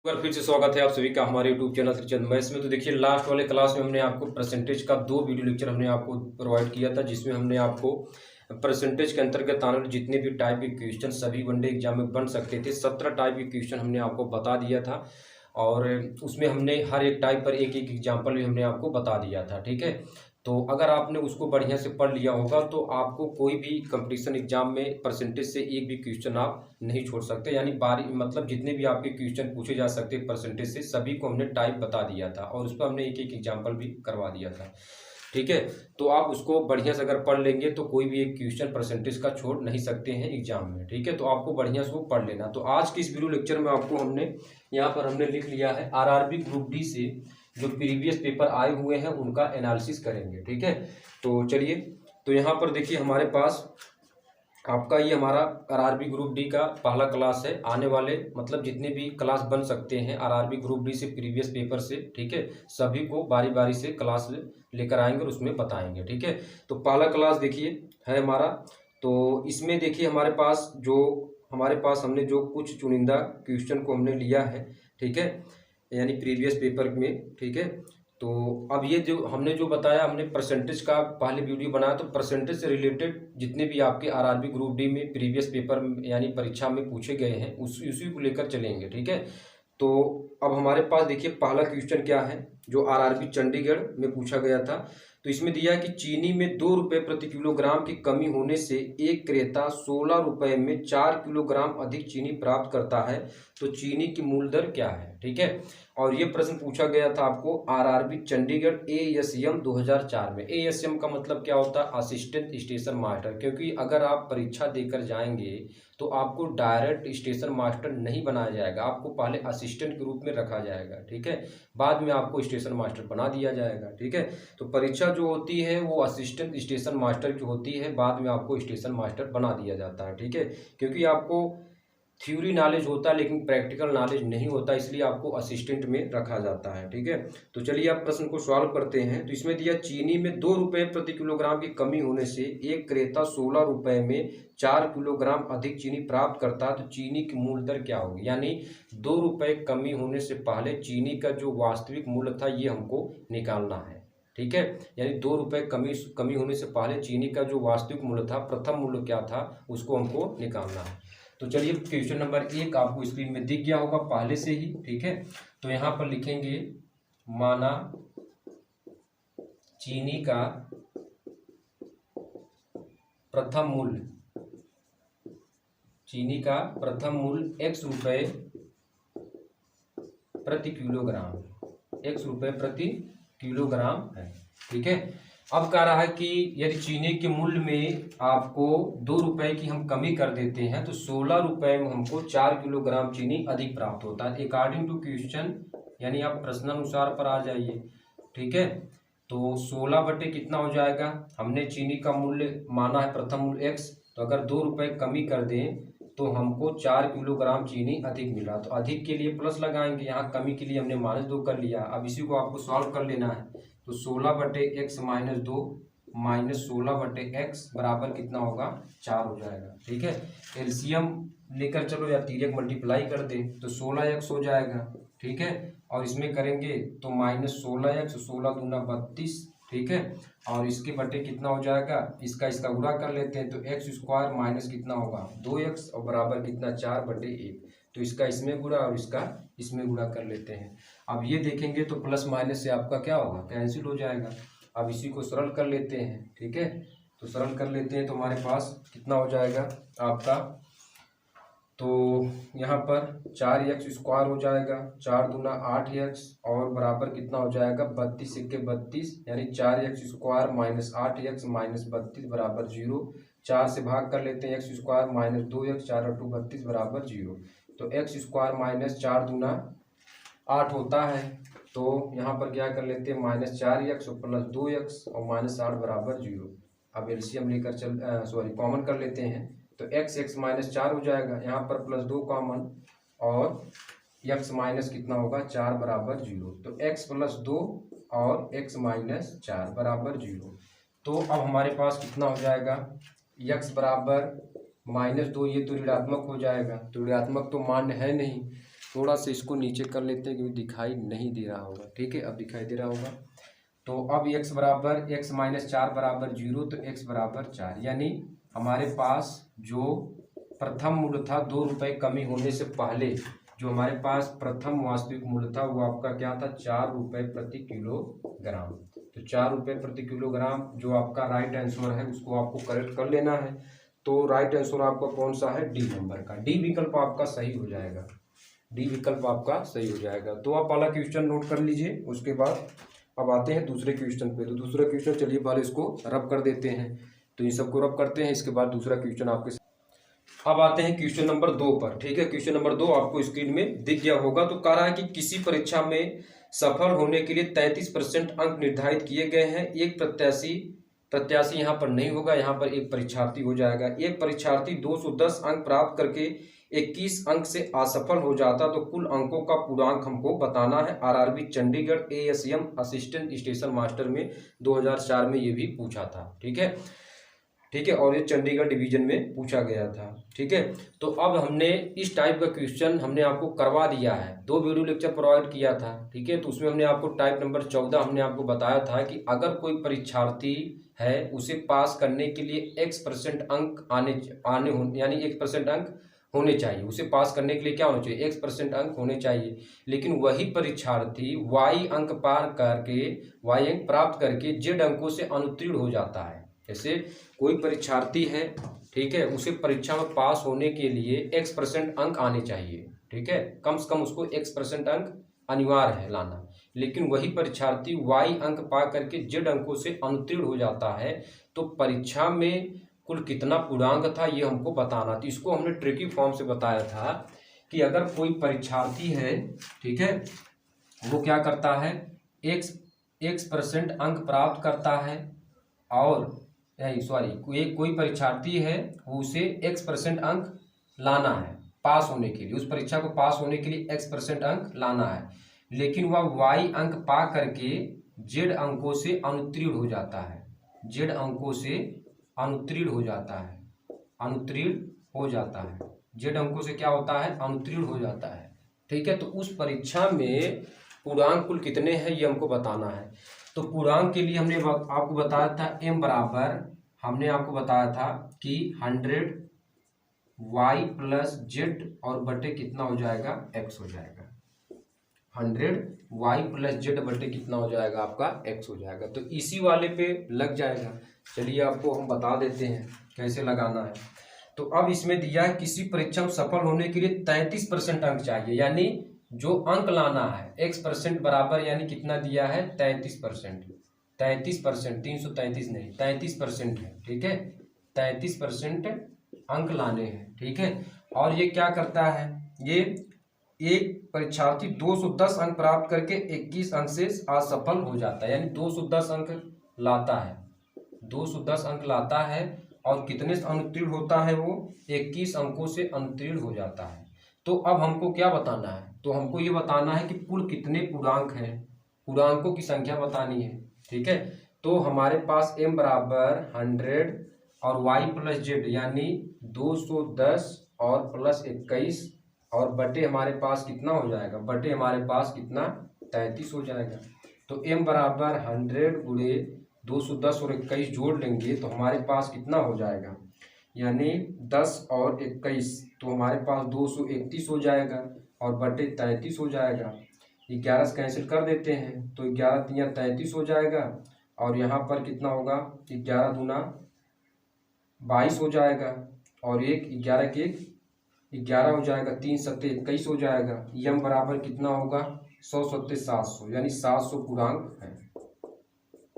एक बार फिर से स्वागत है आप सभी का हमारे यूट्यूब चैनल श्रीचंद मैथ्स में। तो देखिए लास्ट वाले क्लास में हमने आपको परसेंटेज का 2 वीडियो लेक्चर हमने आपको प्रोवाइड किया था, जिसमें हमने आपको परसेंटेज के अंतर्गत आने वाले जितने भी टाइप के क्वेश्चन सभी वनडे एग्जाम में बन सकते थे 17 टाइप के क्वेश्चन हमने आपको बता दिया था। और उसमें हमने हर एक टाइप पर एक एक एग्जाम्पल भी हमने आपको बता दिया था। ठीक है, तो अगर आपने उसको बढ़िया से पढ़ लिया होगा तो आपको कोई भी कंपटीशन एग्जाम में परसेंटेज से एक भी क्वेश्चन आप नहीं छोड़ सकते। यानी बारी मतलब जितने भी आपके क्वेश्चन पूछे जा सकते परसेंटेज से सभी को हमने टाइप बता दिया था और उस पर हमने एक एक एग्जाम्पल भी करवा दिया था। ठीक है, तो आप उसको बढ़िया से अगर पढ़ लेंगे तो कोई भी एक क्वेश्चन परसेंटेज का छोड़ नहीं सकते हैं एग्जाम में। ठीक है, तो आपको बढ़िया से वो पढ़ लेना। तो आज की इस वीडियो लेक्चर में आपको हमने यहाँ पर हमने लिख लिया है आरआरबी ग्रुप डी से जो प्रीवियस पेपर आए हुए हैं उनका एनालिसिस करेंगे। ठीक है, तो चलिए, तो यहाँ पर देखिए हमारे पास आपका ये हमारा आरआरबी ग्रुप डी का पहला क्लास है। आने वाले मतलब जितने भी क्लास बन सकते हैं आरआरबी ग्रुप डी से प्रीवियस पेपर से, ठीक है, सभी को बारी बारी से क्लास लेकर आएंगे और उसमें बताएंगे। ठीक है, तो पहला क्लास देखिए है हमारा, तो इसमें देखिए हमारे पास हमने जो कुछ चुनिंदा क्वेश्चन को हमने लिया है। ठीक है, यानी प्रीवियस पेपर में। ठीक है, तो अब ये जो हमने बताया, हमने परसेंटेज का पहले वीडियो बनाया, तो परसेंटेज से रिलेटेड जितने भी आपके आरआरबी ग्रुप डी में प्रीवियस पेपर यानी परीक्षा में पूछे गए हैं उसी को लेकर चलेंगे। ठीक है, तो अब हमारे पास देखिए पहला क्वेश्चन क्या है जो आरआरबी चंडीगढ़ में पूछा गया था। तो इसमें दिया है कि चीनी में 2 रुपये प्रति किलोग्राम की कमी होने से एक क्रेता 16 रुपये में 4 किलोग्राम अधिक चीनी प्राप्त करता है, तो चीनी की मूल दर क्या है। ठीक है, और ये प्रश्न पूछा गया था आपको आरआरबी चंडीगढ़ एएसएम 2004 में। एएसएम का मतलब क्या होता है? Assistant station master. क्योंकि अगर आप परीक्षा देकर जाएंगे तो आपको डायरेक्ट स्टेशन मास्टर नहीं बनाया जाएगा, आपको पहले असिस्टेंट के रूप में रखा जाएगा। ठीक है, बाद में आपको स्टेशन मास्टर बना दिया जाएगा। ठीक है, तो परीक्षा जो होती है वो असिस्टेंट स्टेशन मास्टर की होती है, बाद में आपको स्टेशन मास्टर बना दिया जाता है। ठीक है, क्योंकि आपको थ्योरी नॉलेज होता है लेकिन प्रैक्टिकल नॉलेज नहीं होता, इसलिए आपको असिस्टेंट में रखा जाता है। ठीक है, तो चलिए आप प्रश्न को सॉल्व करते हैं। तो इसमें दिया चीनी में 2 रुपये प्रति किलोग्राम की कमी होने से एक क्रेता 16 रुपये में 4 किलोग्राम अधिक चीनी प्राप्त करता है, तो चीनी की मूल दर क्या होगी। यानी 2 रुपये कमी होने से पहले चीनी का जो वास्तविक मूल्य था ये हमको निकालना है। ठीक है, यानी 2 रुपये कमी होने से पहले चीनी का जो वास्तविक मूल्य था, प्रथम मूल्य क्या था, उसको हमको निकालना है। तो चलिए क्वेश्चन नंबर 1 आपको स्क्रीन में दिख गया होगा पहले से ही। ठीक है, तो यहाँ पर लिखेंगे माना चीनी का प्रथम मूल्य, चीनी का प्रथम मूल्य x रुपये प्रति किलोग्राम, x रुपये प्रति किलोग्राम है। ठीक है, अब कह रहा है कि यदि चीनी के मूल्य में आपको 2 रुपये की हम कमी कर देते हैं तो 16 रुपये में हमको 4 किलोग्राम चीनी अधिक प्राप्त होता है अकॉर्डिंग टू क्वेश्चन, यानी आप प्रश्नानुसार पर आ जाइए। ठीक है, तो 16 बटे कितना हो जाएगा, हमने चीनी का मूल्य माना है प्रथम मूल्य x, तो अगर 2 रुपये कमी कर दें तो हमको 4 किलोग्राम चीनी अधिक मिला। तो अधिक के लिए प्लस लगाएंगे, यहाँ कमी के लिए हमने -2 कर लिया। अब इसी को आपको सॉल्व कर लेना है, तो 16 बटे एक्स -2 -16 बटे एक्स बराबर कितना होगा, 4 हो जाएगा। ठीक है, एलसीएम लेकर चलो या तिर्यक मल्टीप्लाई कर दें तो 16x हो जाएगा। ठीक है, और इसमें करेंगे तो -16x, 16 दूना 32। ठीक है, और इसके बटे कितना हो जाएगा, इसका गुणा कर लेते हैं तो एक्स स्क्वायर माइनस कितना होगा 2x और बराबर कितना 4 बटे 1। तो इसका इसमें गुणा और इसका इसमें गुणा कर लेते हैं। अब ये देखेंगे तो प्लस माइनस से आपका क्या होगा, कैंसिल हो जाएगा। अब इसी को सरल कर लेते हैं। ठीक है, तो सरल कर लेते हैं तो हमारे पास कितना हो जाएगा आपका, तो यहाँ पर 4x स्क्वायर हो जाएगा, 4 दूना 8x और बराबर कितना हो जाएगा 32 सिक्के 32, यानी 4x square minus 8x minus 32 बराबर 0। 4 से भाग कर लेते हैं, एक्स स्क्वायर माइनस 2x, 4 और 2 32 बराबर 0। तो एक्स स्क्वायर माइनस 4 दूना 8 होता है, तो यहाँ पर क्या कर लेते हैं -4x और प्लस 2x और -8 बराबर 0। अब एलसीएम लेकर कॉमन कर लेते हैं तो x -4 हो जाएगा, यहाँ पर +2 कॉमन और x माइनस कितना होगा 4 बराबर 0। तो x + 2 और x - 4 बराबर 0। तो अब हमारे पास कितना हो जाएगा, x बराबर -2, ये तो ऋणात्मक हो जाएगा, तो ऋणात्मक तो मान्य है नहीं, थोड़ा सा इसको नीचे कर लेते हैं क्योंकि दिखाई नहीं दे रहा होगा। ठीक है, अब दिखाई दे रहा होगा। तो अब x बराबर x माइनस 4 बराबर 0, तो x बराबर 4, यानी हमारे पास जो प्रथम मूल्य था 2 रुपये कमी होने से पहले, जो हमारे पास प्रथम वास्तविक मूल्य था वो आपका क्या था, 4 रुपये प्रति किलोग्राम। तो 4 रुपये प्रति किलोग्राम जो आपका राइट आंसर है उसको आपको करेक्ट कर लेना है। तो राइट आंसर आपका कौन सा है, डी नंबर का, डी विकल्प आपका सही हो जाएगा, डी विकल्प आपका सही हो जाएगा। तो आप पहला क्वेश्चन नोट कर लीजिए। उसके बाद अब आते हैं दूसरे क्वेश्चन पे। तो दूसरा क्वेश्चन चलिए पहले इसको रब कर देते हैं। तो इन सबको रब करते हैं, इसके बाद दूसरा क्वेश्चन आपके। अब आते हैं क्वेश्चन नंबर 2 पर। ठीक है, क्वेश्चन नंबर 2 आपको स्क्रीन में दिख गया होगा। तो कह रहा है कि किसी परीक्षा में सफल होने के लिए 33% अंक निर्धारित किए गए हैं। एक प्रत्याशी यहाँ पर नहीं होगा, यहाँ पर एक परीक्षार्थी हो जाएगा। एक परीक्षार्थी 210 अंक प्राप्त करके 21 अंक से असफल हो जाता तो कुल अंकों का पूर्णांक हमको बताना है। RRB Chandigarh ASM assistant station master में 2004 में ये भी पूछा था। ठीक है, ठीक है, और ये चंडीगढ़ डिवीजन में पूछा गया था। ठीक है, तो अब हमने इस टाइप का क्वेश्चन हमने आपको करवा दिया है, 2 वीडियो लेक्चर प्रोवाइड किया था। ठीक है, तो उसमें हमने आपको टाइप नंबर 14 हमने आपको बताया था कि अगर कोई परीक्षार्थी है उसे पास करने के लिए x% अंक आने यानी 1% अंक होने चाहिए। उसे पास करने के लिए क्या होना चाहिए, x% अंक होने चाहिए। लेकिन वही परीक्षार्थी y अंक प्राप्त करके z अंकों से अनुत्तीर्ण हो जाता है। जैसे कोई परीक्षार्थी है, ठीक है, उसे परीक्षा में पास होने के लिए x% अंक आने चाहिए। ठीक है, कम से कम उसको x% अंक अनिवार्य है लाना। लेकिन वही परीक्षार्थी y अंक पा करके z अंकों से अनुत्तीर्ण हो जाता है, तो परीक्षा में कुल कितना पूर्णांक था ये हमको बताना। तो इसको हमने ट्रिकी फॉर्म से बताया था कि अगर कोई परीक्षार्थी है, ठीक है, वो क्या करता है, x% अंक प्राप्त करता है, और कोई परीक्षार्थी है उसे x% अंक लाना है पास होने के लिए, उस परीक्षा को पास होने के लिए x% अंक लाना है। लेकिन वह y अंक पा करके z अंकों से अनुत्तीर्ण हो जाता है, z अंकों से अनुत्तीर्ण हो जाता है, z अंकों से क्या होता है, अनुत्तीर्ण हो जाता है। ठीक है, तो उस परीक्षा में पूर्णांक कुल कितने हैं ये हमको बताना है। तो पूर्णांक के लिए हमने आपको बताया था m बराबर, हमने आपको बताया था कि 100y प्लस z और बटे कितना हो जाएगा, x हो जाएगा। 100y प्लस z बटे कितना हो जाएगा, आपका x हो जाएगा। तो इसी वाले पे लग जाएगा। चलिए आपको हम बता देते हैं कैसे लगाना है। तो अब इसमें दिया है किसी परीक्षा में सफल होने के लिए 33% अंक चाहिए, यानी जो अंक लाना है x% बराबर, यानी कितना दिया है, 33%, 333 नहीं, 33% है। ठीक है, 33% अंक लाने हैं। ठीक है, और ये क्या करता है, ये एक परीक्षार्थी 210 अंक प्राप्त करके 21 अंक से असफल हो जाता है, यानी 210 अंक लाता है, 210 अंक लाता है और कितने से अनुत्तीर्ण होता है, वो 21 अंकों से अनुत्तीर्ण हो जाता है। तो अब हमको क्या बताना है, तो हमको ये बताना है कि कुल कितने पूर्णांक हैं, पूर्णांकों की संख्या बतानी है। ठीक है, तो हमारे पास m बराबर 100 और y प्लस z यानी 210 और प्लस 21 और बटे हमारे पास कितना हो जाएगा, बटे हमारे पास कितना, 33 हो जाएगा। तो m बराबर 100 गुणे 210 और 21 जोड़ लेंगे तो हमारे पास कितना हो जाएगा, यानी 10 और 21, तो हमारे पास 231 हो जाएगा और बटे 33 हो जाएगा। 11 से कैंसिल कर देते हैं तो 11 तिया 33 हो जाएगा और यहाँ पर कितना होगा, 11 दूना 22 हो जाएगा और 11 के 11 हो जाएगा, 3 सत्ते 21 हो जाएगा। यम बराबर कितना होगा, 100 सत्ते 700, यानी 700 पूर्णांक है।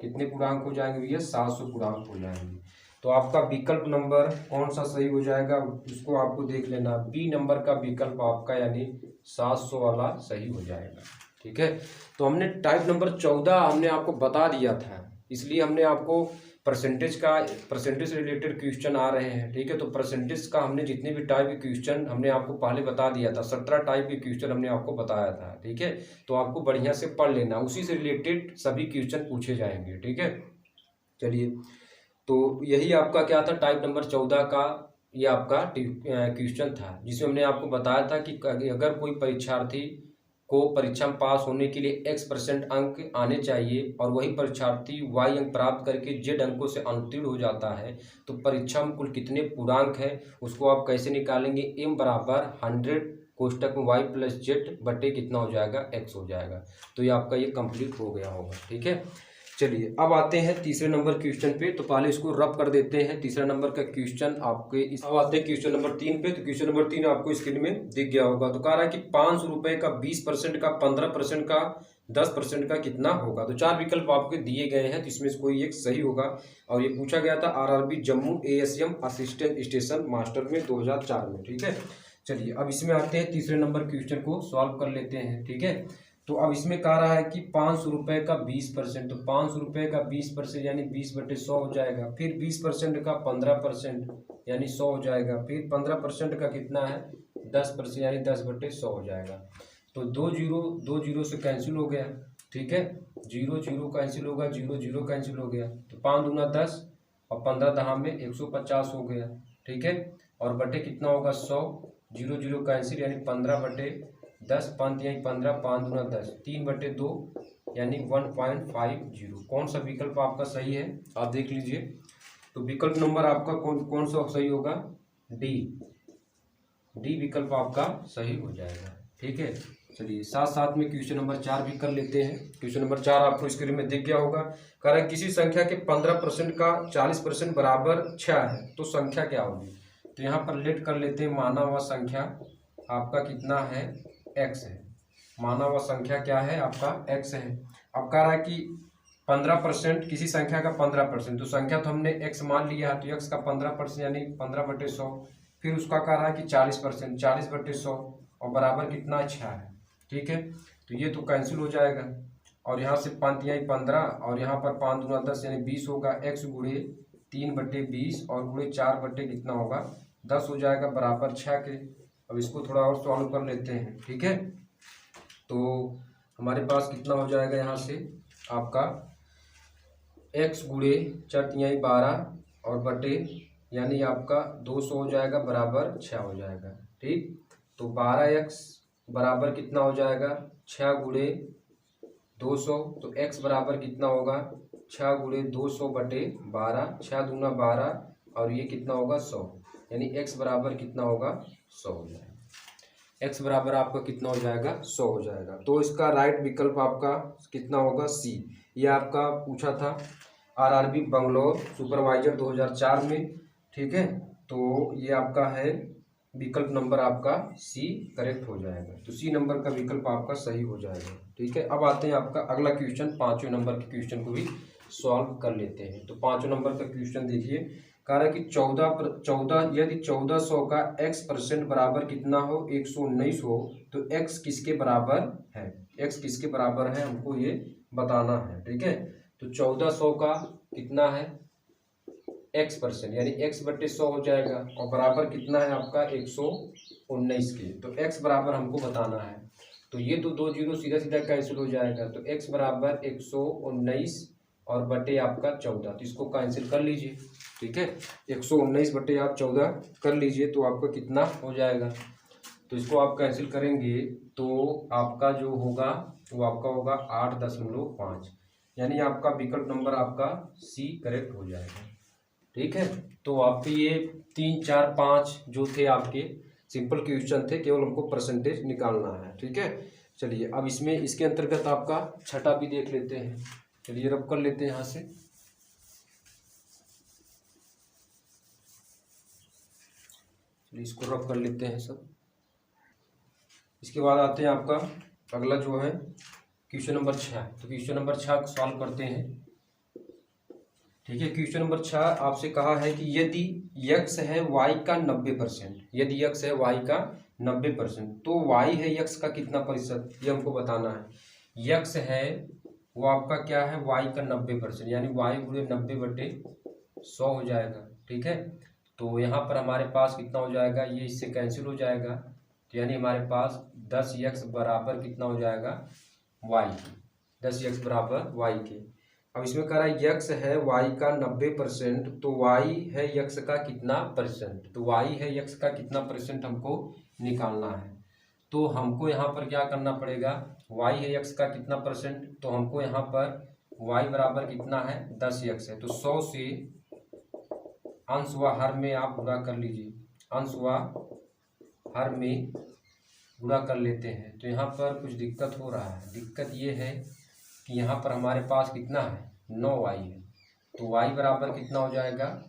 कितने पूर्णांक हो जाएंगे भैया, 700 पूर्णांक हो जाएंगे। तो आपका विकल्प नंबर कौन सा सही हो जाएगा उसको आपको देख लेना, बी नंबर का विकल्प आपका यानी 700 वाला सही हो जाएगा। ठीक है, तो हमने टाइप नंबर 14 हमने आपको बता दिया था, इसलिए हमने आपको परसेंटेज से रिलेटेड क्वेश्चन आ रहे हैं। ठीक है, तो परसेंटेज का हमने जितने भी टाइप के क्वेश्चन हमने आपको पहले बता दिया था, 17 टाइप के क्वेश्चन हमने आपको बताया था। ठीक है, तो आपको बढ़िया से पढ़ लेना, उसी से रिलेटेड सभी क्वेश्चन पूछे जाएंगे। ठीक है, चलिए, तो यही आपका क्या था, टाइप नंबर 14 का ये आपका क्वेश्चन था, जिसमें हमने आपको बताया था कि अगर कोई परीक्षार्थी को परीक्षा में पास होने के लिए x% अंक आने चाहिए और वही परीक्षार्थी y अंक प्राप्त करके z अंकों से अनुत्तीर्ण हो जाता है, तो परीक्षा में कुल कितने पूर्णांक है उसको आप कैसे निकालेंगे। m बराबर 100 कोष्टक में y प्लस जेड बटे कितना हो जाएगा, x हो जाएगा। तो ये आपका ये कंप्लीट हो गया होगा। ठीक है, चलिए अब आते हैं तीसरे नंबर क्वेश्चन पे। तो पहले इसको रब कर देते हैं। तीसरा नंबर का क्वेश्चन आपके अब आते हैं क्वेश्चन नंबर 3 पे। तो क्वेश्चन नंबर 3 आपको स्क्रीन में दिख गया होगा। तो कह रहा है कि 500 रुपए का 20% का 15% का 10% का कितना होगा। तो 4 विकल्प आपके दिए गए हैं, तो इसमें से कोई एक सही होगा। और ये पूछा गया था RRB Jammu ASM assistant station master में 2004 में। ठीक है, चलिए अब इसमें आते हैं तीसरे नंबर क्वेश्चन को सॉल्व कर लेते हैं। ठीक है, तो अब इसमें कह रहा है कि 500 रुपए का 20%, तो 500 रुपए का 20% यानी 20/100 हो जाएगा। फिर 20% का 15% यानी 100 हो जाएगा। फिर 15% का कितना है, 10% यानी 10/100 हो जाएगा। तो 2 जीरो से कैंसिल हो गया। ठीक है, 0 कैंसिल होगा, 0 कैंसिल हो गया। तो 5 दूना 10 और 15 दहा में 150 हो गया। ठीक है, और बटे कितना होगा 100, 0 कैंसिल यानी 15/10, 5 यही 15, 5 दूना 10, 3/2 यानी 1.50। कौन सा विकल्प आपका सही है आप देख लीजिए। तो विकल्प नंबर आपका कौन सा सही होगा, डी विकल्प आपका सही हो जाएगा। ठीक है, चलिए साथ साथ में क्वेश्चन नंबर 4 भी कर लेते हैं। क्वेश्चन नंबर 4 आपको स्क्रीन में दिख गया होगा। कह रहा है किसी संख्या के 15% का 40% बराबर 6 है, तो संख्या क्या होगी। तो यहाँ पर लेट कर लेते हैं। माना हुआ संख्या आपका कितना है, x है। माना हुआ संख्या क्या है आपका, x है। अब कह रहा है कि 15% किसी संख्या का 15%, तो संख्या तो हमने x मान लिया है, तो x का 15% यानी 15/100। फिर उसका कह रहा है कि 40%, 40/100 और बराबर कितना 6 है। ठीक है, तो ये तो कैंसिल हो जाएगा। और यहाँ से 5 यही 15 और यहाँ पर 5 दूना 10 यानी 20 होगा। x गुणे 3/20 और गुणे 4 बटे कितना होगा 10 हो जाएगा, बराबर 6 के। अब इसको थोड़ा और सॉल्व कर लेते हैं। ठीक है, तो हमारे पास कितना हो जाएगा यहाँ से आपका x गुणे 4 12 और बटे यानी आपका 200 हो जाएगा, बराबर 6 हो जाएगा। ठीक, तो 12x बराबर कितना हो जाएगा 6 गुणे 200, तो x बराबर कितना होगा 6 गुणे 200 बटे 12, 6 दूना 12 और ये कितना होगा 100, यानी x बराबर कितना होगा 100 हो जाएगा। x बराबर आपका कितना हो जाएगा 100 हो जाएगा। तो इसका राइट विकल्प आपका कितना होगा, सी। ये आपका पूछा था आरआरबी बंगलौर सुपरवाइजर 2004 में। ठीक है, तो ये आपका है विकल्प नंबर आपका सी करेक्ट हो जाएगा। तो सी नंबर का विकल्प आपका सही हो जाएगा। ठीक है, अब आते हैं आपका अगला क्वेश्चन, 5वें नंबर के क्वेश्चन को भी सॉल्व कर लेते हैं। तो 5वें नंबर का क्वेश्चन देखिए। कह रहा है कि 14 यदि 1400 का x% बराबर कितना हो 119 हो, तो x किसके बराबर है, x किसके बराबर है हमको ये बताना है। ठीक है, तो 1400 का कितना है x% यानी x/100 हो जाएगा और बराबर कितना है आपका 119 के। तो x बराबर हमको बताना है। तो ये तो 2 जीरो सीधा सीधा कैंसिल हो जाएगा। तो x बराबर 119 और बटे आपका 14, तो इसको कैंसिल कर लीजिए। ठीक है, 119 बटे आप 14 कर लीजिए, तो आपका कितना हो जाएगा। तो इसको आप कैंसिल करेंगे तो आपका जो होगा वो आपका होगा 8.5, यानी आपका विकल्प नंबर आपका सी करेक्ट हो जाएगा। ठीक है, तो आपके ये 3 4 5 जो थे आपके सिंपल क्वेश्चन थे, केवल हमको परसेंटेज निकालना है। ठीक है, चलिए अब इसमें इसके अंतर्गत आपका छठा भी देख लेते हैं। चलिए रब कर लेते हैं यहाँ से। चलिए इसको रब कर लेते हैं सब। इसके बाद आते हैं आपका अगला जो है क्वेश्चन नंबर 6। तो क्वेश्चन नंबर 6 को सॉल्व करते हैं। ठीक है, क्वेश्चन नंबर 6 आपसे कहा है कि यदि x है y का 90%, यदि x है y का 90%, तो y है x का कितना प्रतिशत, ये हमको बताना है। x है वो आपका क्या है y का 90%, यानी y गुणे 90/100 हो जाएगा। ठीक है, तो यहाँ पर हमारे पास कितना हो जाएगा, ये इससे कैंसिल हो जाएगा। तो यानी हमारे पास 10x बराबर कितना हो जाएगा y के, 10x बराबर y के। अब इसमें कह रहा है यक्स है वाई का 90%, तो वाई है यक्स का कितना परसेंट, तो वाई है यक्स का कितना परसेंट हमको निकालना है। तो हमको यहाँ पर क्या करना पड़ेगा, वाई है यक्स का कितना परसेंट, तो हमको यहाँ पर वाई बराबर कितना है 10x है, तो 100 से अंश व हर में आप गुणा कर लीजिए, अंश व हर में गुणा कर लेते हैं। तो यहाँ पर कुछ दिक्कत हो रहा है, दिक्कत ये है कि यहाँ पर हमारे पास कितना है 9y है, तो y बराबर कितना हो जाएगा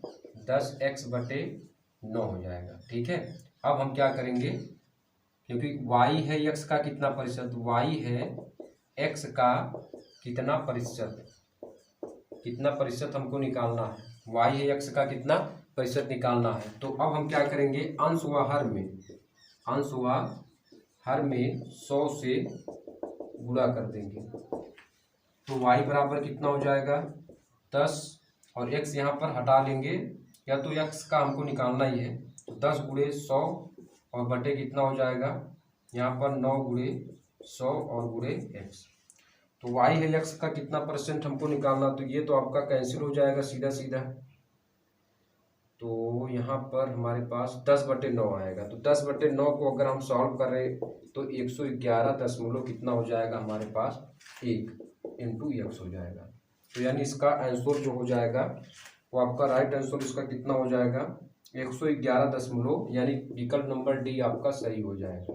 10x बटे 9 हो जाएगा। ठीक है, अब हम क्या करेंगे, क्योंकि y है x का कितना प्रतिशत, y है x का कितना प्रतिशत, कितना प्रतिशत हमको निकालना है, y है x का कितना प्रतिशत निकालना है। तो अब हम क्या करेंगे, अंश व हर में, अंश व हर में 100 से गुणा कर देंगे, तो y बराबर कितना हो जाएगा 10 और x यहाँ पर हटा लेंगे, या तो x का हमको निकालना ही है, तो 10 गुणे 100 और बटे कितना हो जाएगा यहाँ पर 9 गुणे 100 और गुणे x। तो y है x का कितना परसेंट हमको निकालना, तो ये तो आपका कैंसिल हो जाएगा सीधा सीधा। तो यहाँ पर हमारे पास 10 बटे 9 आएगा, तो 10 बटे 9 को अगर हम सॉल्व करें तो 111 दशमलव कितना हो जाएगा हमारे पास 1 इंटू x हो जाएगा। तो यानी इसका आंसर जो हो जाएगा वो आपका राइट आंसर इसका कितना हो जाएगा 111 दशमलव, यानी विकल्प नंबर डी आपका सही हो जाएगा,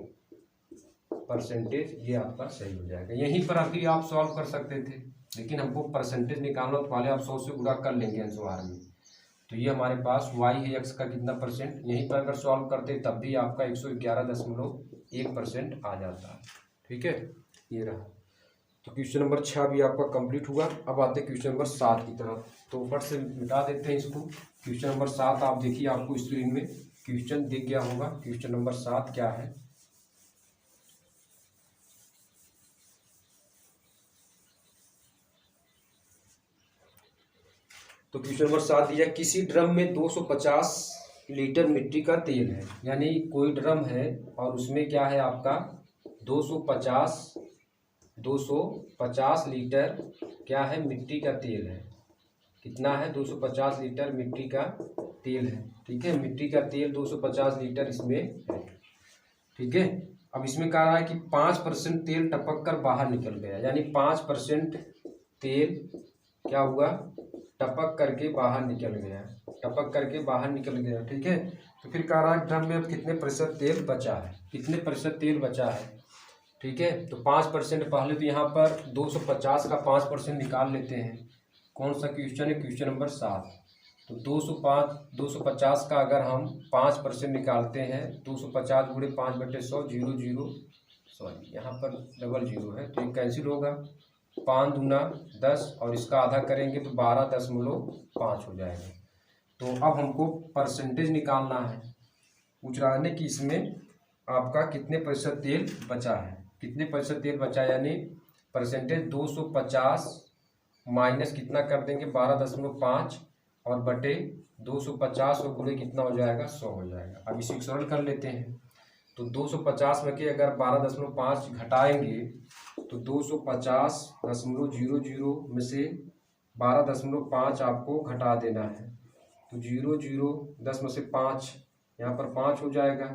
परसेंटेज ये आपका सही हो जाएगा। यहीं पर अभी आप सॉल्व कर सकते थे, लेकिन हमको परसेंटेज निकालना, तो पहले आप 100 से गुणा कर लेंगे अंशवार में, तो ये हमारे पास y है x का कितना परसेंट, यहीं पर अगर सॉल्व करते तब भी आपका 111.1% आ जाता है। ठीक है, ये रहा। तो क्वेश्चन नंबर 6 भी आपका कंप्लीट हुआ। अब आते हैं क्वेश्चन नंबर 7 की तरफ, तो फट से मिटा देते हैं इसको। क्वेश्चन नंबर 7 आप देखिए, आपको स्क्रीन में क्वेश्चन दिख गया होगा। क्वेश्चन नंबर 7 क्या है, तो क्वेश्चन नंबर 7 दिया, किसी ड्रम में 250 लीटर मिट्टी का तेल है, यानी कोई ड्रम है और उसमें क्या है आपका 250 लीटर क्या है मिट्टी का तेल है, कितना है 250 लीटर मिट्टी का तेल है। ठीक है, मिट्टी का तेल 250 लीटर इसमें है। ठीक है, अब इसमें कह रहा है कि 5% तेल टपक कर बाहर निकल गया, यानी 5% तेल क्या हुआ टपक करके बाहर निकल गया, टपक करके बाहर निकल गया। ठीक है, तो फिर कह रहा है ड्रम में अब कितने प्रतिशत तेल बचा है, कितने प्रतिशत तेल बचा है। ठीक है, तो 5%, पहले तो यहाँ पर 250 का 5% निकाल लेते हैं। कौन सा क्वेश्चन है, क्वेश्चन नंबर 7। तो 250 का अगर हम 5% निकालते हैं, 250 गुणे 5/100 0 सॉरी यहाँ पर डबल 0 है, तो ये कैंसिल होगा, 5 दूना 10 और इसका आधा करेंगे तो 12.5 हो जाएगा। तो अब हमको परसेंटेज निकालना है, पूछ रहा है कि इसमें आपका कितने प्रतिशत तेल बचा है, कितने प्रतिशत तेल बचा है, यानी परसेंटेज 250 माइनस कितना कर देंगे 12.5 और बटे 250 और गुणे कितना हो जाएगा 100 हो जाएगा। अब इसे सरल कर लेते हैं, तो 250 में के अगर 12.5 घटाएंगे तो 250.00 में से 12.5 आपको घटा देना है, तो 00 10 में से 5 यहाँ पर 5 हो जाएगा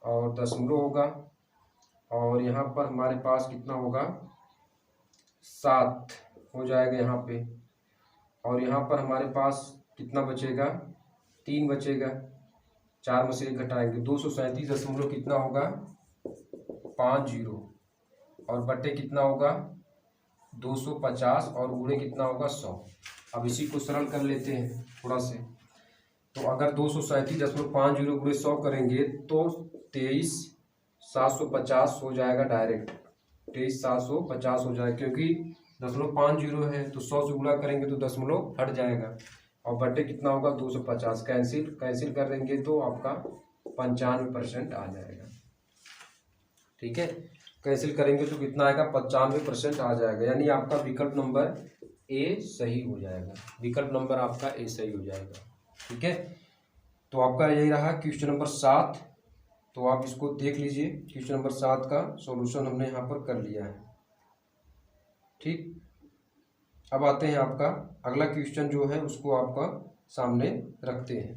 और दशमलव होगा, और यहाँ पर हमारे पास कितना होगा 7 हो जाएगा यहाँ पे, और यहाँ पर हमारे पास कितना बचेगा 3 बचेगा, 4 में से 1 घटाएंगे 237 दशमलव कितना होगा 50 और बटे कितना होगा 250 और गुणे कितना होगा 100। अब इसी को सरल कर लेते हैं थोड़ा से, तो अगर 237.50 गुणे 100 करेंगे तो 23,750 हो जाएगा, डायरेक्ट 23,750 हो जाएगा, क्योंकि 0.50 है तो 100 से गुणा करेंगे तो दशमलव हट जाएगा, और बटे कितना होगा 250, कैंसिल कर देंगे तो आपका 95% आ जाएगा। ठीक है, कैंसिल करेंगे तो कितना आएगा 95% आ जाएगा, यानी आपका विकल्प नंबर ए सही हो जाएगा, विकल्प नंबर आपका ए सही हो जाएगा। ठीक है, तो आपका यही रहा क्वेश्चन नंबर 7। तो आप इसको देख लीजिए, क्वेश्चन नंबर 7 का सॉल्यूशन हमने यहाँ पर कर लिया है। ठीक, अब आते हैं आपका अगला क्वेश्चन जो है उसको आपका सामने रखते हैं।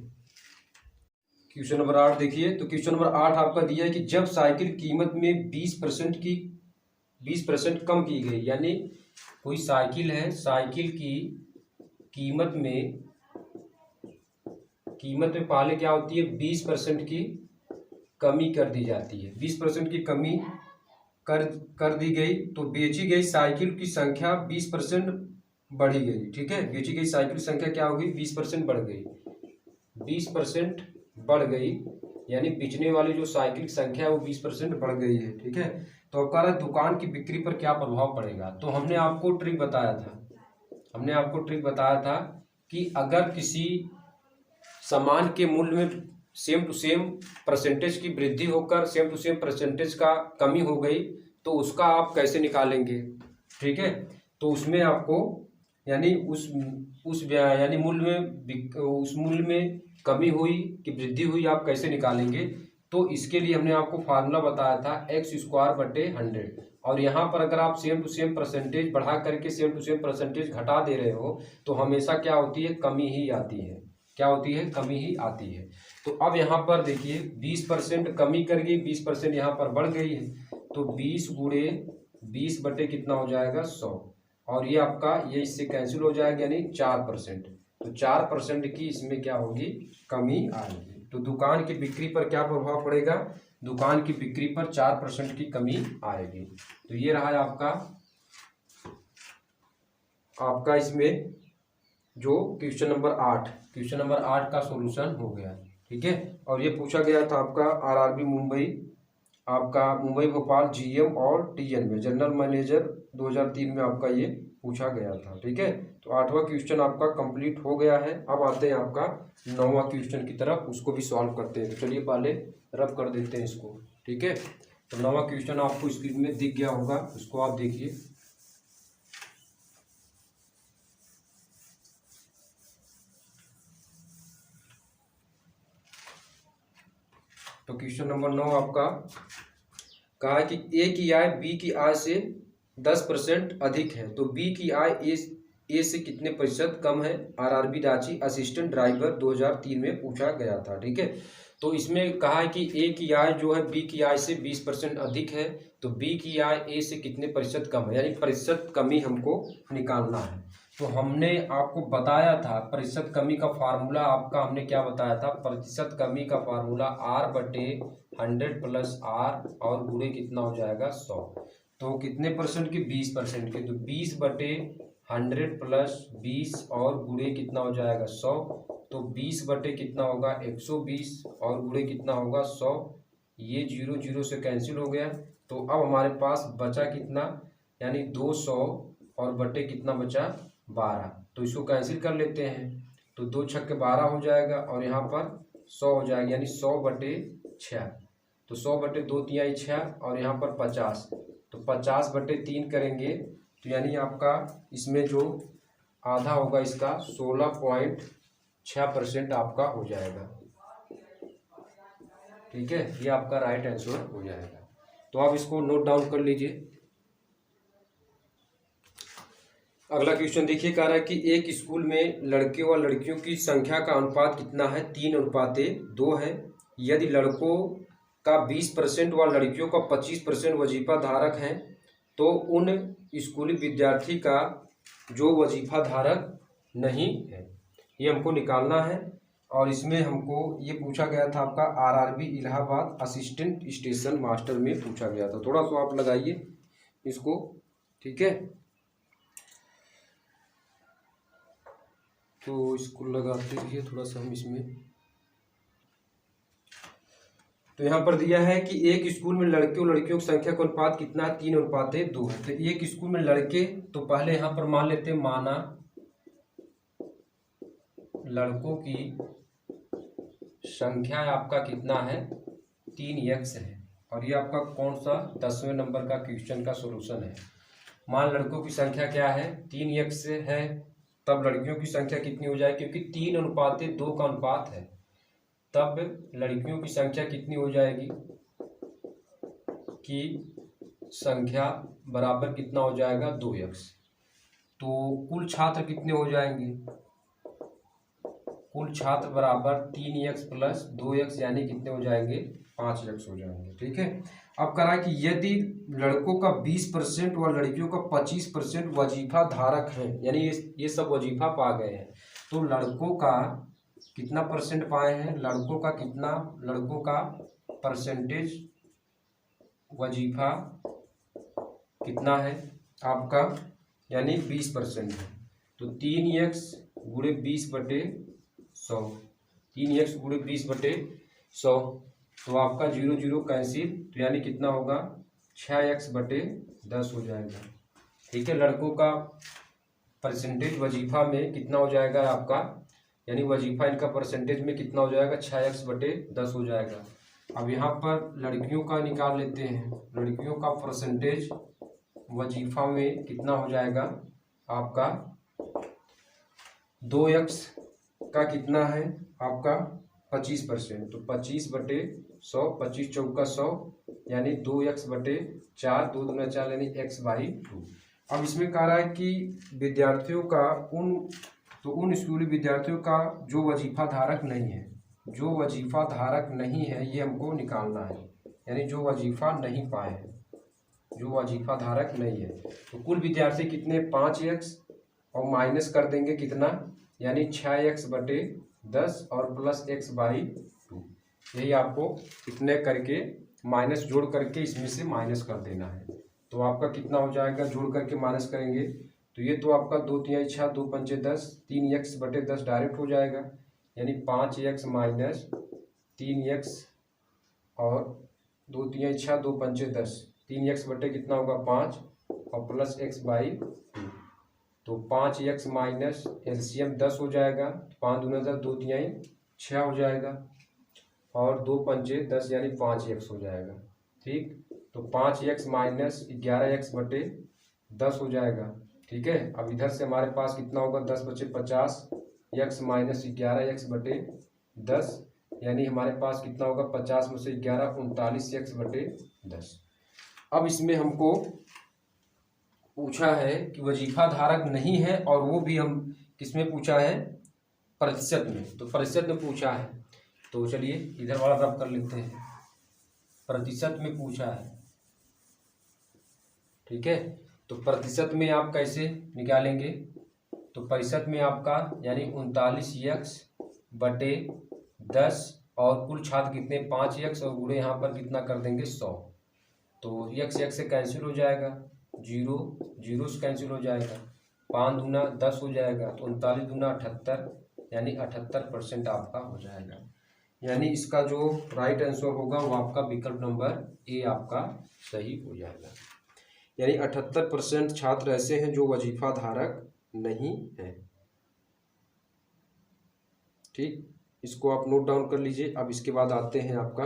क्वेश्चन नंबर 8 देखिए। तो क्वेश्चन नंबर 8 आपका दिया है कि जब साइकिल कीमत में 20% कम की गई, यानी कोई साइकिल है, साइकिल की कीमत में पहले क्या होती है, 20% की कमी कर दी जाती है। 20% की कमी कर दी गई तो बेची गई साइकिल की संख्या 20% बढ़ी गई। ठीक है, बेची गई साइकिल की संख्या क्या होगी, 20% बढ़ गई। 20% बढ़ गई यानी बेचने वाली जो साइकिल की संख्या है वो 20% बढ़ गई है। ठीक है, तो अब कह रहा है दुकान की बिक्री पर क्या प्रभाव पड़ेगा। तो हमने आपको ट्रिक बताया था कि अगर किसी सामान के मूल्य में सेम टू सेम परसेंटेज की वृद्धि होकर सेम टू सेम परसेंटेज का कमी हो गई तो उसका आप कैसे निकालेंगे। ठीक है, तो उसमें आपको यानी यानी उस मूल्य में कमी हुई कि वृद्धि हुई आप कैसे निकालेंगे। तो इसके लिए हमने आपको फार्मूला बताया था x²/100, और यहाँ पर अगर आप सेम टू सेम परसेंटेज बढ़ा करके सेम टू सेम परसेंटेज घटा दे रहे हो तो हमेशा क्या होती है, कमी ही आती है। क्या होती है, कमी ही आती है। तो अब यहाँ पर देखिए 20% कमी कर गई, 20% यहाँ पर बढ़ गई है, तो 20 गुणे 20 बटे कितना हो जाएगा 100, और ये आपका ये इससे कैंसिल हो जाएगा यानी 4%। तो 4% की इसमें क्या होगी, कमी आएगी। तो दुकान की बिक्री पर क्या प्रभाव पड़ेगा, दुकान की बिक्री पर 4% की कमी आएगी। तो ये रहा आपका इसमें जो क्वेश्चन नंबर 8 का सॉल्यूशन हो गया। ठीक है, और ये पूछा गया था आपका आरआरबी मुंबई, आपका मुंबई भोपाल जीएम और टीएन में जनरल मैनेजर 2003 में आपका ये पूछा गया था। ठीक है, तो 8वां क्वेश्चन आपका कंप्लीट हो गया है। अब आते हैं आपका 9वां क्वेश्चन की तरफ, उसको भी सॉल्व करते हैं। तो चलिए पहले रब कर देते हैं इसको। ठीक है, तो 9वां क्वेश्चन आपको स्क्रीन में दिख गया होगा, उसको आप देखिए। तो क्वेश्चन नंबर 9 आपका कहा है कि ए की आय बी की आय से 10% अधिक है, तो बी की आय ए से कितने प्रतिशत कम है। आरआरबी रांची असिस्टेंट ड्राइवर 2003 में पूछा गया था। ठीक है, तो इसमें कहा है कि ए की आय जो है बी की आय से 20% अधिक है, तो बी की आय ए से कितने प्रतिशत कम है, यानी प्रतिशत कमी हमको निकालना है। तो हमने आपको बताया था प्रतिशत कमी का फार्मूला, आपका हमने क्या बताया था, प्रतिशत कमी का फार्मूला R/100 + R और गुणे कितना हो जाएगा 100। तो कितने परसेंट की, 20% के, तो 20/100 + 20 और गुणे कितना हो जाएगा 100। तो 20 बटे कितना होगा 120 और गुणे कितना होगा 100। ये 0 0 से कैंसिल हो गया। तो अब हमारे पास बचा कितना, यानी 200 और बटे कितना बचा 12। तो इसको कैंसिल कर लेते हैं, तो 2 छक्के 12 हो जाएगा और यहाँ पर 100 हो जाएगा, यानी 100/6। तो 100/2 तिहाई 6 और यहाँ पर 50, तो 50/3 करेंगे तो यानी आपका इसमें जो आधा होगा इसका 16.6% आपका हो जाएगा। ठीक है, ये आपका राइट आंसर हो जाएगा। तो आप इसको नोट डाउन कर लीजिए। अगला क्वेश्चन देखिए, कह रहा है कि एक स्कूल में लड़के व लड़कियों की संख्या का अनुपात कितना है, 3:2 है। यदि लड़कों का 20% व लड़कियों का 25% वजीफा धारक हैं तो उन स्कूली विद्यार्थी का जो वजीफा धारक नहीं है, ये हमको निकालना है। और इसमें हमको ये पूछा गया था आपका RRB Allahabad assistant station master में पूछा गया था। थोड़ा सा आप लगाइए इसको। ठीक है, तो इसको लगाते रहिए थोड़ा सा हम इसमें। तो यहाँ पर दिया है कि एक स्कूल में लड़के और लड़कियों की संख्या का अनुपात कितना है, 3:2 है। तो एक स्कूल में लड़के, तो पहले यहाँ पर मान लेते हैं, माना लड़कों की संख्या आपका कितना है 3x है, और ये आपका कौन सा 10वें नंबर का क्वेश्चन का सॉल्यूशन है। मान लड़कों की संख्या क्या है 3x है, तब लड़कियों की संख्या कितनी हो जाएगी, क्योंकि 3:2 का अनुपात है, तब लड़कियों की संख्या कितनी हो जाएगी कि संख्या बराबर कितना हो जाएगा 2x। तो कुल छात्र कितने हो जाएंगे, कुल छात्र बराबर 3x प्लस 2x यानी कितने हो जाएंगे, 5x हो जाएंगे। ठीक है, अब करा कि यदि लड़कों का 20% व लड़कियों का 25% वजीफा धारक है, यानी ये सब वजीफा पा गए हैं, तो लड़कों का कितना परसेंट पाए हैं, लड़कों का कितना, लड़कों का परसेंटेज वजीफा कितना है आपका, यानी 20% है। तो 3x गुणे 20/100, 3x गुणे 20/100, तो आपका 0 0 कैंसिल, तो यानी कितना होगा 6x/10 हो जाएगा। ठीक है, लड़कों का परसेंटेज वजीफा में कितना हो जाएगा आपका, यानी वजीफा इनका परसेंटेज में कितना हो जाएगा, 6x/10 हो जाएगा। अब यहाँ पर लड़कियों का निकाल लेते हैं, लड़कियों का परसेंटेज वजीफा में कितना हो जाएगा आपका, 2x का कितना है आपका 25%, तो 25/100, 25 चौका 100, यानी 2x/4, 2 दूना 4 यानी x/2। अब इसमें कह रहा है कि विद्यार्थियों का उन स्कूली विद्यार्थियों का जो वजीफा धारक नहीं है, जो वजीफा धारक नहीं है ये हमको निकालना है, यानी जो वजीफा नहीं पाए हैं, जो वजीफा धारक नहीं है। तो कुल विद्यार्थी कितने, 5x और माइनस कर देंगे कितना, यानी 6x/10 और प्लस x/2, यही आपको इतने करके माइनस जोड़ करके इसमें से माइनस कर देना है। तो आपका कितना हो जाएगा, जोड़ करके माइनस करेंगे तो ये तो आपका 2 3 6 2 5 10, 3x/10 डायरेक्ट हो जाएगा, यानी 5x माइनस 3x और 2 3 6 2 5 10, 3x/ कितना होगा 5 और प्लस x/2, तो 5x माइनस एलसीएम 10 हो जाएगा, 5 दूना 10, 2 3 6 हो जाएगा और 2 पंचे 10 यानी 5x हो जाएगा। ठीक, तो 5x माइनस 11x/10 हो जाएगा। ठीक है, अब इधर से हमारे पास कितना होगा, 10 बचे 50, x माइनस 11x/10, यानी हमारे पास कितना होगा 50 में से 11 39x/10। अब इसमें हमको पूछा है कि वजीफा धारक नहीं है, और वो भी हम किसमें पूछा है, प्रतिशत में, तो प्रतिशत में पूछा है। तो चलिए इधर वाला रब कर लेते हैं, प्रतिशत में पूछा है। ठीक है, तो प्रतिशत में आप कैसे निकालेंगे, तो प्रतिशत में आपका यानी 39x/10 और कुल छात्र कितने 5x और गुणे यहाँ पर कितना कर देंगे 100, तो x से कैंसिल हो जाएगा, 0 0 से कैंसिल हो जाएगा, 5 दूना 10 हो जाएगा, तो 39 दूना 78, यानी 78% आपका हो जाएगा। यानी इसका जो राइट आंसर होगा वो आपका विकल्प नंबर ए आपका सही हो जाएगा। यानी 78% छात्र ऐसे हैं जो वजीफा धारक नहीं है। ठीक, इसको आप नोट डाउन कर लीजिए। अब इसके बाद आते हैं आपका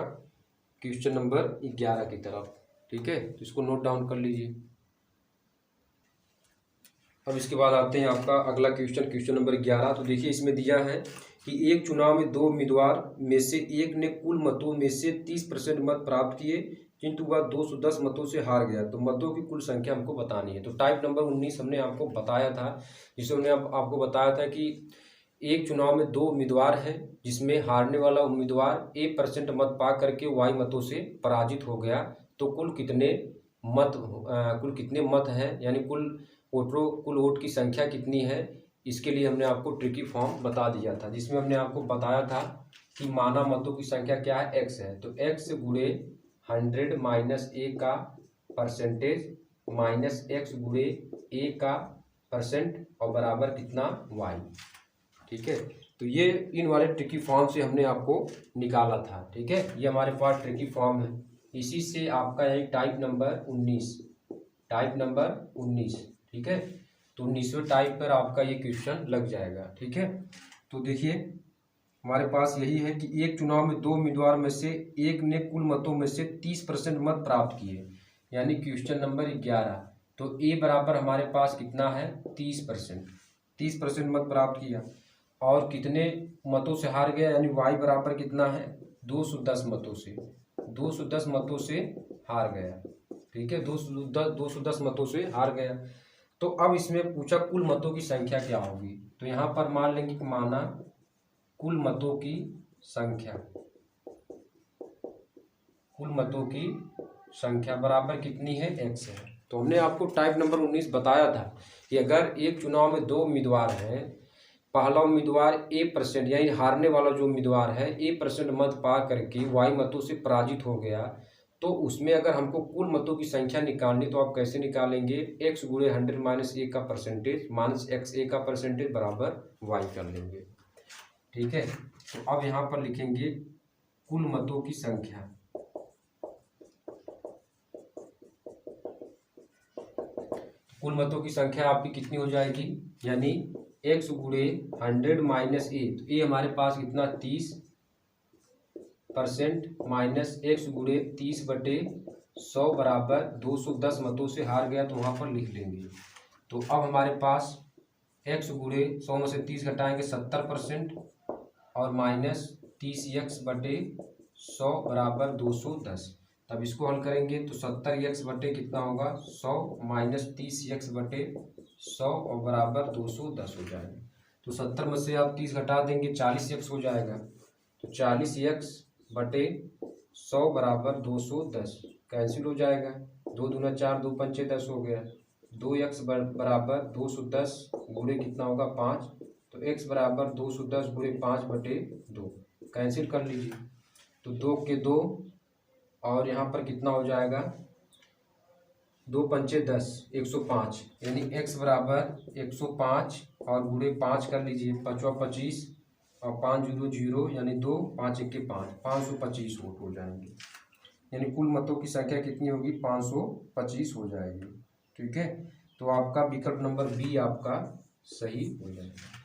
क्वेश्चन नंबर 11 की तरफ। ठीक है, तो इसको नोट डाउन कर लीजिए। अब इसके बाद आते हैं आपका अगला क्वेश्चन नंबर 11। तो देखिए इसमें दिया है कि एक चुनाव में 2 उम्मीदवार में से एक ने कुल मतों में से 30% मत प्राप्त किए, किंतु वह 210 मतों से हार गया। तो मतों की कुल संख्या हमको बतानी है। तो टाइप नंबर 19 हमने आपको बताया था, जिसमें हमने आपको बताया था कि एक चुनाव में 2 उम्मीदवार हैं, जिसमें हारने वाला उम्मीदवार A% मत पा करके Y मतों से पराजित हो गया। तो कुल कितने मत हैं, यानी कुल वोट की संख्या कितनी है, इसके लिए हमने आपको ट्रिकी फॉर्म बता दिया था, जिसमें हमने आपको बताया था कि माना मतों की संख्या क्या है, x है। तो x गुणे 100 माइनस a का परसेंटेज माइनस x गुणे a का परसेंट और बराबर कितना y। ठीक है, तो ये इन वाले ट्रिकी फॉर्म से हमने आपको निकाला था। ठीक है, ये हमारे पास ट्रिकी फॉर्म है। इसी से आपका यही टाइप नंबर 19। ठीक है, तो 19वें टाइप पर आपका ये क्वेश्चन लग जाएगा। ठीक है, तो देखिए हमारे पास यही है कि एक चुनाव में 2 उम्मीदवार में से एक ने कुल मतों में से 30% मत प्राप्त किए, यानी क्वेश्चन नंबर 11। तो A बराबर हमारे पास कितना है 30% मत प्राप्त किया, और कितने मतों से हार गया, यानी Y बराबर कितना है 210 मतों से हार गया। ठीक है, 210 मतों से हार गया। तो अब इसमें पूछा कुल मतों की संख्या क्या होगी, तो यहाँ पर मान लेंगे कि माना कुल मतों की संख्या, कुल मतों की संख्या बराबर कितनी है, x है। तो हमने आपको टाइप नंबर 19 बताया था कि अगर एक चुनाव में 2 उम्मीदवार हैं, पहला उम्मीदवार A% यानी हारने वाला जो उम्मीदवार है A% मत पा करके Y मतों से पराजित हो गया, तो उसमें अगर हमको कुल मतों की संख्या निकालनी तो आप कैसे निकालेंगे, x गुणे 100 माइनस a का परसेंटेज माइनस एक्स ए का परसेंटेज बराबर y कर लेंगे। ठीक है, तो अब यहाँ पर लिखेंगे कुल मतों की संख्या, कुल मतों की संख्या आपकी कितनी हो जाएगी, यानी x गुणे 100 माइनस ए, तो ए हमारे पास कितना 30% माइनस x गुणे 30/100 बराबर 210 मतों से हार गया, तो वहाँ पर लिख लेंगे। तो अब हमारे पास x गुणे 100 में से 30 घटाएंगे 70% और माइनस 30x/100 बराबर 210। तब इसको हल करेंगे तो 70x बटे कितना होगा 100 माइनस 30x/100 और बराबर 210 हो जाएगा। तो 70 में से आप 30 घटा देंगे 40x हो जाएगा, तो 40x/100 बराबर 210 कैंसिल हो जाएगा, 2 दूना 4 2 पंचे 10 हो गया, 2x बराबर 210 गुणे कितना होगा 5, तो x बराबर 210 गुणे 5/2 कैंसिल कर लीजिए, तो 2 के 2 और यहाँ पर कितना हो जाएगा 2 पंचे 10 105, यानी x बराबर 105 और गुणे 5 कर लीजिए, 5 25 और 5 0 0 यानी 2 5 1 के 5 525 वोट हो जाएंगे, यानी कुल मतों की संख्या कितनी होगी 525 हो जाएगी। ठीक है, तो आपका विकल्प नंबर बी आपका सही हो जाएगा।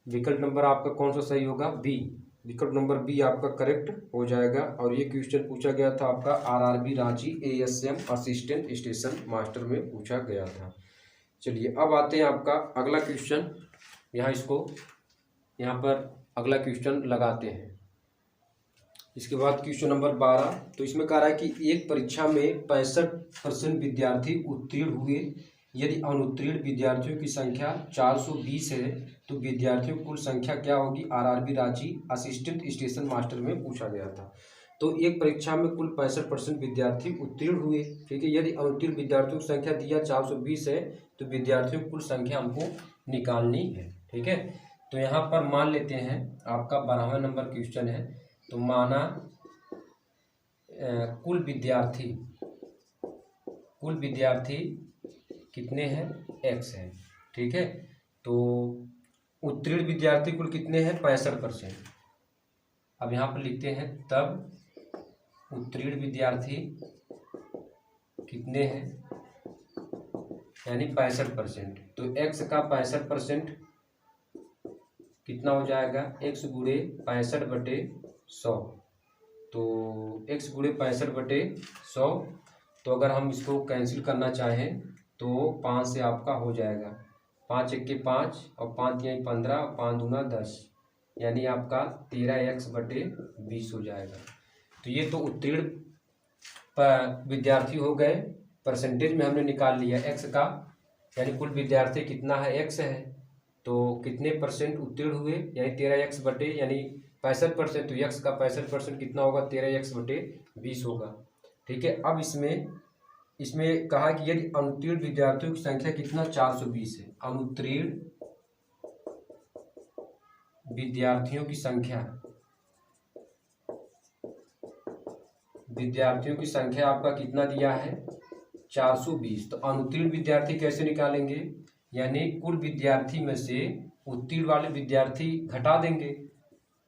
विकल्प नंबर आपका कौन सा सही होगा, बी, विकल्प नंबर बी आपका करेक्ट हो जाएगा। और ये क्वेश्चन पूछा गया था आपका RRB Ranchi ASM assistant station master में पूछा गया था। चलिए अब आते हैं आपका अगला क्वेश्चन, यहाँ पर अगला क्वेश्चन लगाते हैं। इसके बाद क्वेश्चन नंबर 12, तो इसमें कह रहा है कि एक परीक्षा में 65% विद्यार्थी उत्तीर्ण हुए, यदि अनुत्तीर्ण विद्यार्थियों की संख्या 420 है तो विद्यार्थियों की कुल संख्या क्या होगी, RRB Ranchi assistant station master में पूछा गया था। तो एक परीक्षा में कुल 65% विद्यार्थी उत्तीर्ण हुए, ठीक है, यदि अनुत्तीर्ण विद्यार्थियों की संख्या दिया 420 है तो विद्यार्थियों की कुल संख्या हमको निकालनी है। ठीक है, तो यहाँ पर मान लेते हैं आपका 12वां नंबर क्वेश्चन है, तो माना कुल विद्यार्थी कितने हैं, x है। ठीक है, तो उत्तीर्ण विद्यार्थी कुल कितने हैं 65%। अब यहाँ पर लिखते हैं तब उत्तीर्ण विद्यार्थी कितने हैं, यानी 65%, तो x का 65% कितना हो जाएगा, x गुणे 65/100, तो x गुणे 65/100, तो अगर हम इसको कैंसिल करना चाहें तो 5 से आपका हो जाएगा, 5 1 के 5 और 5 3 15 और 5 दूना 10, यानी आपका 13x/20 हो जाएगा। तो ये तो उत्तीर्ण विद्यार्थी हो गए, परसेंटेज में हमने निकाल लिया x का, यानी कुल विद्यार्थी कितना है x है, तो कितने परसेंट उत्तीर्ण हुए, यानी 13x यानी 65%, तो x का 65% कितना होगा 13x/20 होगा। ठीक है, अब इसमें कहा कि यदि अनुत्तीर्ण विद्यार्थियों की संख्या कितना 420 है, अनुत्तीर्ण विद्यार्थियों की संख्या आपका कितना दिया है 420, तो अनुत्तीर्ण विद्यार्थी कैसे निकालेंगे, यानी कुल विद्यार्थी में से उत्तीर्ण वाले विद्यार्थी घटा देंगे,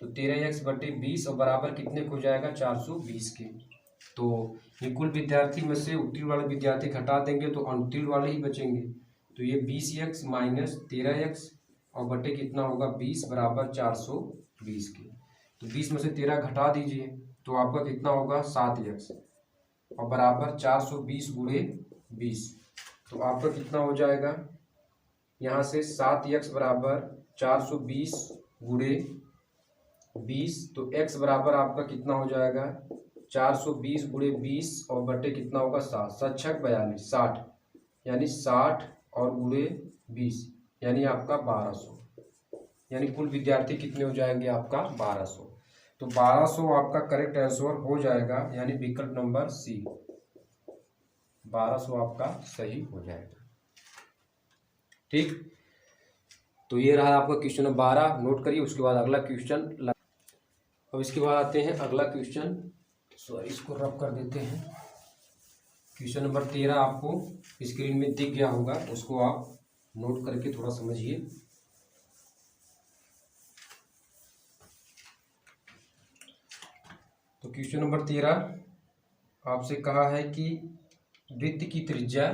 तो 13x/20 और बराबर कितने को जाएगा 420 के, तो ये कुल विद्यार्थी में से उत्तीर्ण वाले विद्यार्थी घटा देंगे तो अनुत्तीर्ण वाले ही बचेंगे, तो ये 20x माइनस 13x और बटे कितना होगा 20 बराबर 420 के, तो 20 में से 13 घटा दीजिए तो आपका कितना होगा 7x और बराबर 420 गुणे 20, तो आपका कितना हो जाएगा यहाँ से 7x बराबर 420 गुणे 20, तो x बराबर आपका कितना हो जाएगा 420 गुणे 20 और बटे कितना होगा 7 7 6 42 60, यानी 60 और गुणे 20 यानी आपका 1200, यानी कुल विद्यार्थी कितने हो जाएंगे आपका 1200। तो 1200 आपका करेक्ट आंसर हो जाएगा, यानी विकल्प नंबर सी 1200 आपका सही हो जाएगा। ठीक, तो ये रहा आपका क्वेश्चन नंबर 12, नोट करिए। उसके बाद अगला क्वेश्चन, अब इसके बाद आते हैं अगला क्वेश्चन, सॉरी इसको रब कर देते हैं। क्वेश्चन नंबर 13 आपको स्क्रीन में दिख गया होगा, उसको आप नोट करके थोड़ा समझिए। तो क्वेश्चन नंबर 13 आपसे कहा है कि वृत्त की त्रिज्या,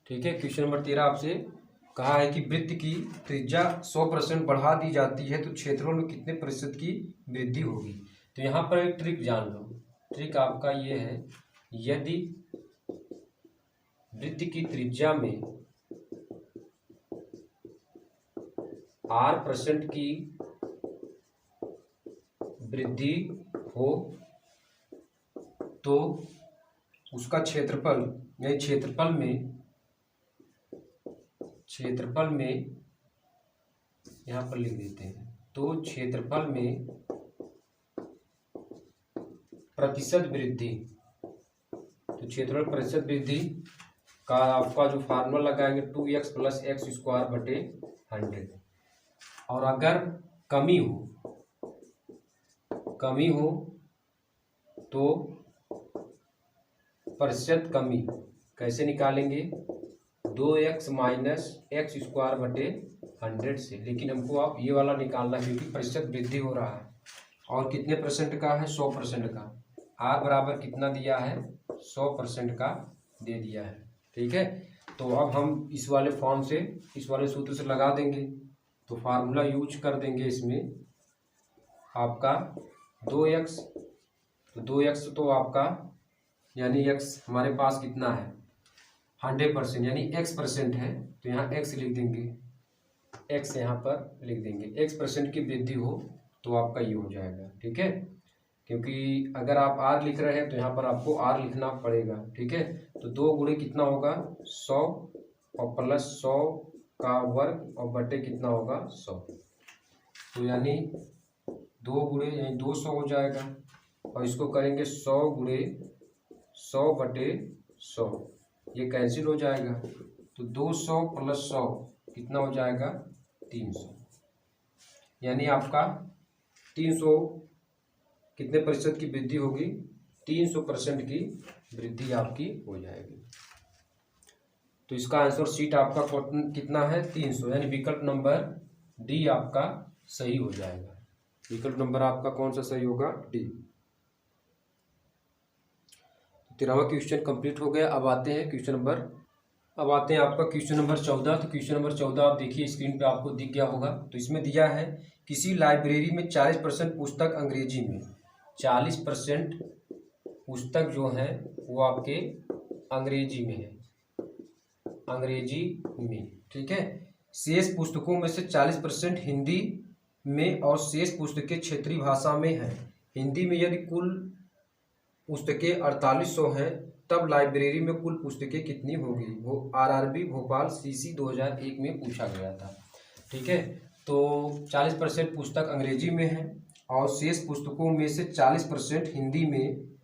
ठीक है, क्वेश्चन नंबर 13 आपसे कहा है कि वृत्त की त्रिज्या 100% बढ़ा दी जाती है तो क्षेत्रफल में कितने प्रतिशत की वृद्धि होगी। तो यहाँ पर एक ट्रिक जान लो। ट्रिक आपका ये है, यदि वृत्त की त्रिज्या में R% की वृद्धि हो तो उसका क्षेत्रफल, यानी क्षेत्रफल में यहाँ पर लिख देते हैं, तो क्षेत्रफल में प्रतिशत वृद्धि, तो क्षेत्रफल प्रतिशत वृद्धि का आपका जो फार्मूला लगाएंगे 2x + x² बटे 100। और अगर कमी हो तो प्रतिशत कमी कैसे निकालेंगे, 2x - x² बटे 100 से। लेकिन हमको आप ये वाला निकालना है क्योंकि प्रतिशत वृद्धि हो रहा है, और कितने परसेंट का है, 100% का। R बराबर कितना दिया है, 100% का दे दिया है। ठीक है, तो अब हम इस वाले फॉर्म से, इस वाले सूत्र से लगा देंगे, तो फार्मूला यूज कर देंगे इसमें आपका 2x, तो 2x तो आपका यानी x हमारे पास कितना है 100%, यानी x% है, तो यहाँ x लिख देंगे, x यहाँ पर लिख देंगे। x% की वृद्धि हो तो आपका ये हो जाएगा। ठीक है, क्योंकि अगर आप r लिख रहे हैं तो यहाँ पर आपको r लिखना पड़ेगा। ठीक है, तो 2 गुणे कितना होगा 100 और प्लस 100 का वर्ग और बटे कितना होगा 100, तो यानी 2 गुणे यानी 200 हो जाएगा। और इसको करेंगे 100 गुणे 100 बटे 100, ये कैंसिल हो जाएगा, तो 200 + 100 कितना हो जाएगा 300, यानी आपका 300 कितने प्रतिशत की वृद्धि होगी, 300% की वृद्धि आपकी हो जाएगी। तो इसका आंसर शीट आपका कितना है 300, यानी विकल्प नंबर डी आपका सही हो जाएगा। विकल्प नंबर आपका कौन सा सही होगा, डी। 13वां क्वेश्चन कंप्लीट हो गया। अब आते हैं आपका क्वेश्चन नंबर 14। तो क्वेश्चन नंबर 14 आप देखिए स्क्रीन पे आपको दिख गया होगा। तो इसमें दिया है किसी लाइब्रेरी में 40% पुस्तक अंग्रेजी में, 40% पुस्तक जो है वो आपके अंग्रेजी में है, अंग्रेजी में। ठीक है, शेष पुस्तकों में से 40% हिंदी में और शेष पुस्तकें क्षेत्रीय भाषा में हैं। हिंदी में यदि कुल पुस्तकें 4800 हैं तब लाइब्रेरी में कुल पुस्तकें कितनी होगी, वो RRB भोपाल CC 2001 में पूछा गया था। ठीक है, तो 40% पुस्तक अंग्रेजी में है और शेष पुस्तकों में से 40% हिंदी में,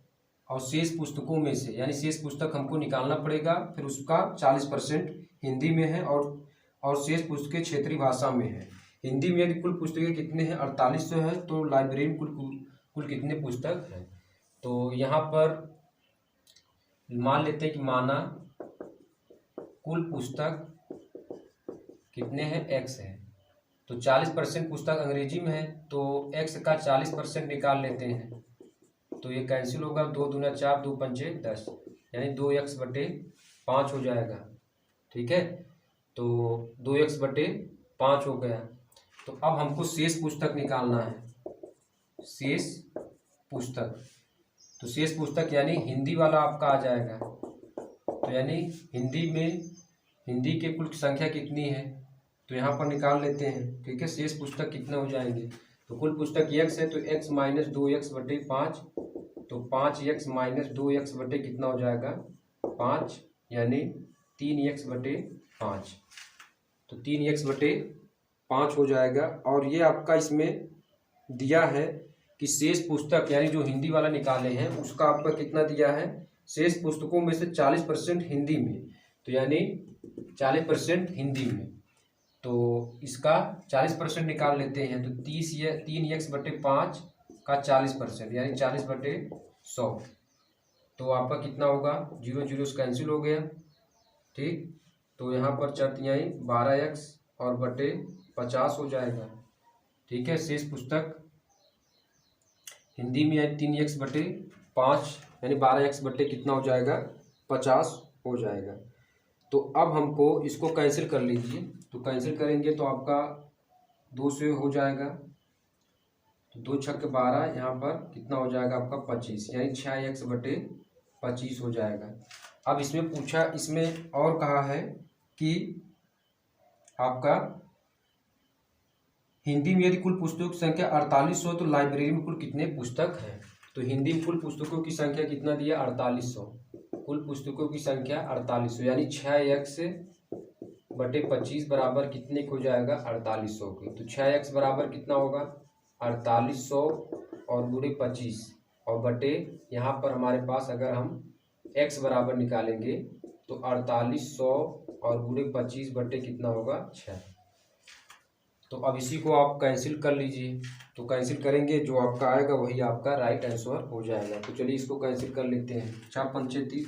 और शेष पुस्तकों में से यानी शेष पुस्तक हमको निकालना पड़ेगा, फिर उसका 40% हिंदी में है और शेष पुस्तकें क्षेत्रीय भाषा में है। हिंदी में यदि कुल पुस्तकें कितने हैं 4800 है, तो लाइब्रेरी में कुल कितने पुस्तक हैं। तो यहाँ पर मान लेते हैं कि माना कुल पुस्तक कितने हैं x है, तो 40% पुस्तक अंग्रेजी में है, तो x का 40% निकाल लेते हैं, तो ये कैंसिल होगा, 2 दूना 4 2 पंचे 10, यानी 2x बटे 5 हो जाएगा। ठीक है, तो 2x बटे 5 हो गया। तो अब हमको शेष पुस्तक निकालना है, शेष पुस्तक, तो शेष पुस्तक यानी हिंदी वाला आपका आ जाएगा। तो यानी हिंदी के कुल संख्या कितनी है, तो यहाँ पर निकाल लेते हैं। ठीक है, शेष पुस्तक कितने हो जाएंगे, तो कुल पुस्तक x है, तो x - 2x बटे 5, तो 5x - 2x बटे कितना हो जाएगा 5 यानी 3x/5। तो 3x/5 हो जाएगा। और ये आपका इसमें दिया है कि शेष पुस्तक यानी जो हिंदी वाला निकाले हैं उसका आपका कितना दिया है, शेष पुस्तकों में से 40% हिंदी में, तो यानी 40% हिंदी में। तो इसका 40% निकाल लेते हैं। तो 3x/5 का 40% यानी 40/100। तो आपका कितना होगा, 0 0 कैंसिल हो गया। ठीक, तो यहाँ पर चरतियाँ 12x और बटे 50 हो जाएगा। ठीक है, शेष पुस्तक हिंदी में यानी 3x/5 यानी 12x बटे कितना हो जाएगा, 50 हो जाएगा। तो अब हमको इसको कैंसिल कर लीजिए। तो कैंसिल करेंगे तो आपका 2 से हो जाएगा। तो 2 छक्के 12, यहाँ पर कितना हो जाएगा आपका 25 यानी 6x/25 हो जाएगा। अब इसमें पूछा, इसमें और कहा है कि आपका हिंदी में यदि कुल पुस्तकों की संख्या 4800 तो लाइब्रेरी में कुल कितने पुस्तक हैं। तो हिंदी में कुल पुस्तकों की संख्या कितना दिया, 4800। कुल पुस्तकों की संख्या 4800 यानी 6x/25 बराबर कितने को जाएगा, 4800 के। तो 6x बराबर कितना होगा, 4800 और गुणे 25 और बटे यहाँ पर हमारे पास अगर हम x बराबर निकालेंगे तो 4800 और गुणे 25 बटे कितना होगा, 6। तो अब इसी को आप कैंसिल कर लीजिए। तो कैंसिल करेंगे जो आपका आएगा वही आपका राइट आंसर हो जाएगा। तो चलिए इसको कैंसिल कर लेते हैं। 4 पंचे 30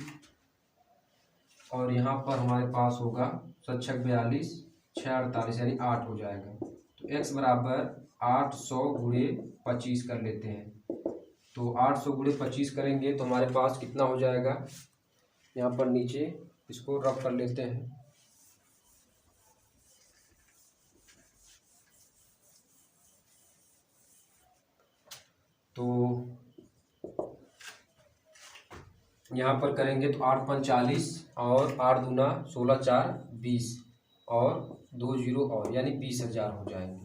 और यहाँ पर हमारे पास होगा 7 छक 42, 6 48 यानी 8 हो जाएगा। तो x बराबर 800 गुणे 25 कर लेते हैं। तो 800 गुणे 25 करेंगे तो हमारे पास कितना हो जाएगा, यहाँ पर नीचे इसको रफ कर लेते हैं। तो यहाँ पर करेंगे तो 8 5 40 और 8 दूना 16 4 20 और 2 0 और यानी 20,000 हो जाएंगे।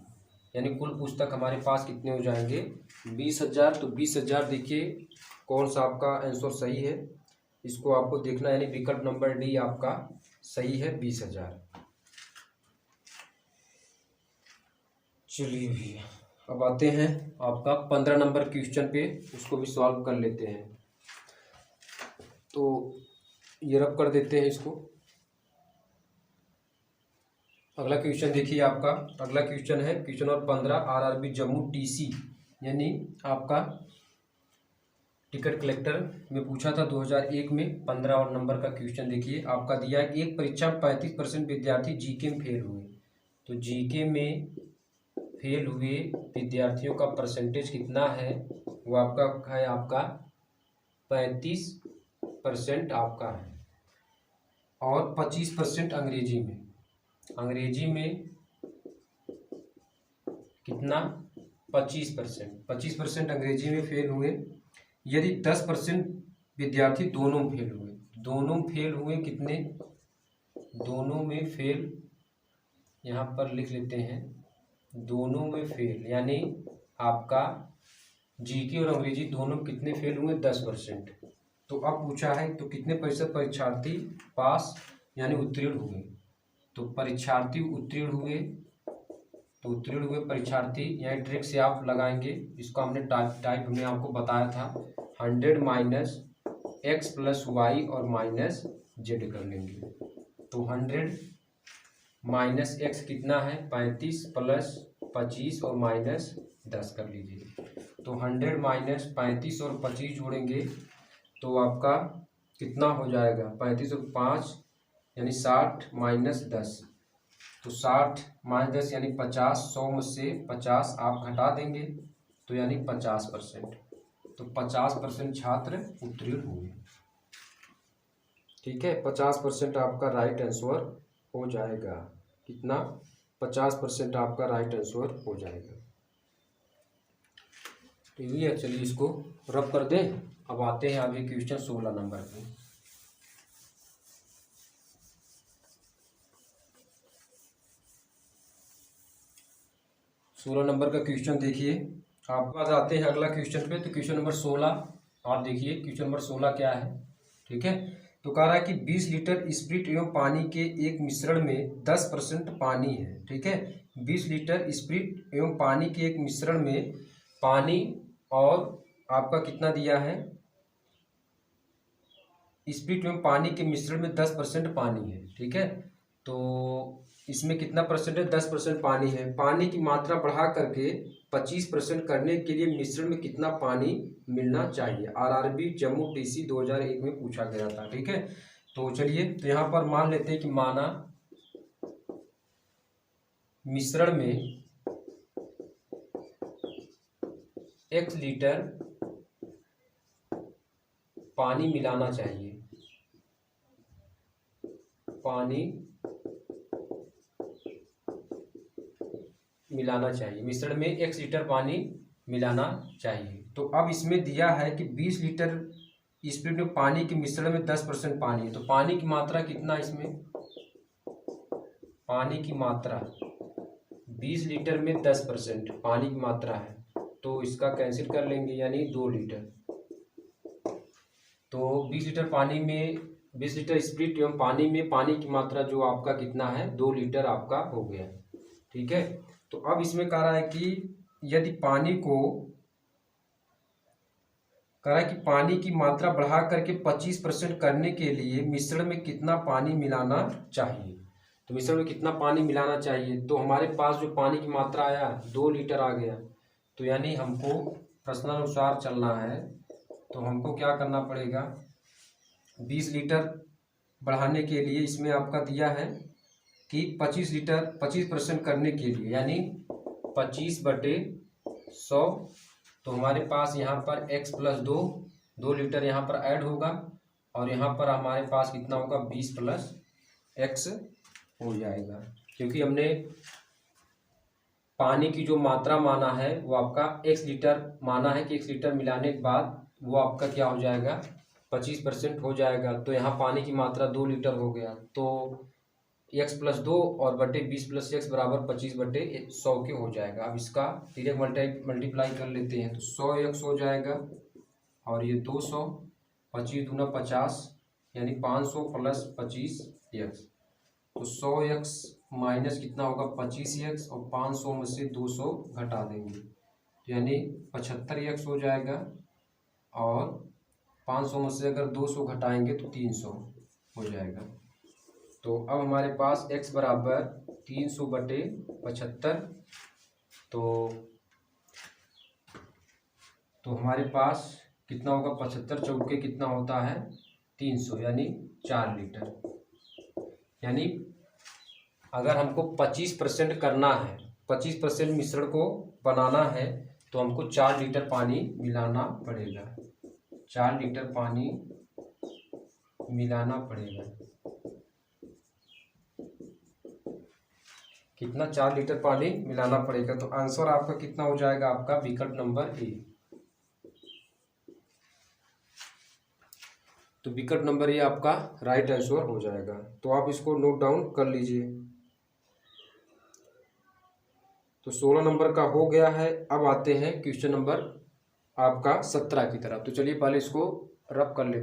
यानी कुल पुस्तक हमारे पास कितने हो जाएंगे, 20,000। तो 20,000 देखिए कौन सा आपका आंसर सही है, इसको आपको देखना, यानी विकल्प नंबर डी आपका सही है, 20,000। चलिए भैया अब आते हैं आपका 15 नंबर क्वेश्चन पे, उसको भी सॉल्व कर लेते हैं। तो ये रब कर देते हैं इसको। अगला क्वेश्चन देखिए आपका, अगला क्वेश्चन है question number 15 RRB Jammu TC यानी आपका टिकट कलेक्टर में पूछा था 2001 में। 15 और नंबर का क्वेश्चन देखिए आपका दिया है कि एक परीक्षा में 35% विद्यार्थी जीके में फेल हुए। तो जीके में फेल हुए विद्यार्थियों का परसेंटेज कितना है, वो आपका है आपका 35% आपका है। और 25% अंग्रेजी में, अंग्रेजी में कितना, 25% अंग्रेजी में फेल हुए। यदि 10% विद्यार्थी दोनों में फेल हुए, दोनों में फेल हुए कितने, दोनों में फेल, यहाँ पर लिख लेते हैं दोनों में फेल, यानी आपका जीके और अंग्रेजी दोनों कितने फेल हुए, 10%। तो अब पूछा है तो कितने प्रतिशत परीक्षार्थी पास यानी उत्तीर्ण हुए। तो परीक्षार्थी उत्तीर्ण हुए, तो उत्तीर्ण हुए परीक्षार्थी, यहाँ ट्रिक से आप लगाएंगे। इसको हमने टाइप हमने आपको बताया था 100 माइनस x प्लस वाई और माइनस जेड कर लेंगे। तो 100 माइनस एक्स कितना है, 35 प्लस 25 और माइनस 10 कर लीजिए। तो 100 माइनस 35 और 25 जोड़ेंगे तो आपका कितना हो जाएगा, 35 और 5 यानी 60 माइनस 10। तो 60 माइनस 10 यानी 50। 100 में से 50 आप घटा देंगे तो यानी 50%। तो 50% छात्र उत्तीर्ण हुए। ठीक है, 50% आपका राइट आंसर हो जाएगा। कितना, 50% आपका राइट आंसर हो जाएगा। ठीक है, चलिए इसको रब कर दें। अब आते हैं आगे क्वेश्चन 16 नंबर पे। सोलह नंबर का क्वेश्चन देखिए आपके पास। आते हैं अगला क्वेश्चन पे। तो क्वेश्चन नंबर 16 आप देखिए, क्वेश्चन नंबर 16 क्या है। ठीक है, तो कह रहा है कि 20 लीटर स्प्रिट एवं पानी के एक मिश्रण में 10% पानी है। ठीक है, 20 लीटर स्प्रिट एवं पानी के एक मिश्रण में पानी और आपका कितना दिया है, स्प्रिट एवं पानी के मिश्रण में 10% पानी है। ठीक है, तो इसमें कितना परसेंट है, 10% पानी है। पानी की मात्रा बढ़ा करके 25% करने के लिए मिश्रण में कितना पानी मिलना चाहिए। आरआरबी जम्मू टीसी 2001 में पूछा गया था। ठीक है, तो चलिए तो यहाँ पर मान लेते हैं कि माना मिश्रण में 1 लीटर पानी मिलाना चाहिए, पानी मिलाना चाहिए, मिश्रण में 1 लीटर पानी मिलाना चाहिए। तो अब इसमें दिया है कि 20 लीटर स्प्रिट में पानी के मिश्रण में 10% पानी है। तो पानी की मात्रा कितना, इसमें पानी की मात्रा 20 लीटर में 10% पानी की मात्रा है, तो इसका कैंसिल कर लेंगे, यानी 2 लीटर। तो 20 लीटर पानी में 20 लीटर स्प्रिट एवं पानी में पानी की मात्रा जो आपका कितना है, 2 लीटर आपका हो गया। ठीक है, तो अब इसमें कह रहा है कि यदि पानी को कह रहा है कि पानी की मात्रा बढ़ा करके 25% करने के लिए मिश्रण में कितना पानी मिलाना चाहिए। तो मिश्रण में कितना पानी मिलाना चाहिए, तो हमारे पास जो पानी की मात्रा आया 2 लीटर आ गया। तो यानी हमको प्रश्नानुसार चलना है, तो हमको क्या करना पड़ेगा, 20 लीटर बढ़ाने के लिए इसमें आपका दिया है कि 25% करने के लिए, यानी 25/100। तो हमारे पास यहाँ पर x + 2 लीटर यहाँ पर ऐड होगा, और यहाँ पर हमारे पास कितना होगा, 20 + x हो जाएगा। क्योंकि हमने पानी की जो मात्रा माना है वो आपका 1 लीटर माना है कि 1 लीटर मिलाने के बाद वो आपका क्या हो जाएगा, 25% हो जाएगा। तो यहाँ पानी की मात्रा 2 लीटर हो गया, तो x + 2 और बटे 20 + x बराबर 25/100 के हो जाएगा। अब इसका डायरेक्ट मल्टीप्लाई कर लेते हैं, तो 100x हो जाएगा, और ये 200, 25 दूना 50, यानी 500 + 25x। तो 100x माइनस कितना होगा, 25x, और 500 में से 200 घटा देंगे, यानी 75x हो जाएगा, और 500 में से अगर 200 घटाएंगे तो 300 हो जाएगा। तो अब हमारे पास x बराबर 300/75। तो हमारे पास कितना होगा, 75 चौके कितना होता है, 300, यानी 4 लीटर। यानी अगर हमको 25% करना है, 25% मिश्रण को बनाना है, तो हमको 4 लीटर पानी मिलाना पड़ेगा, 4 लीटर पानी मिलाना पड़ेगा। कितना, 4 लीटर पानी मिलाना पड़ेगा। तो आंसर आपका कितना हो जाएगा, आपका विकल्प नंबर ए। तो विकल्प नंबर ए आपका राइट आंसर हो जाएगा। तो आप इसको नोट डाउन कर लीजिए। तो 16 नंबर का हो गया है। अब आते हैं क्वेश्चन नंबर आपका 17 की तरफ। तो चलिए पहले इसको रब कर लेते हैं।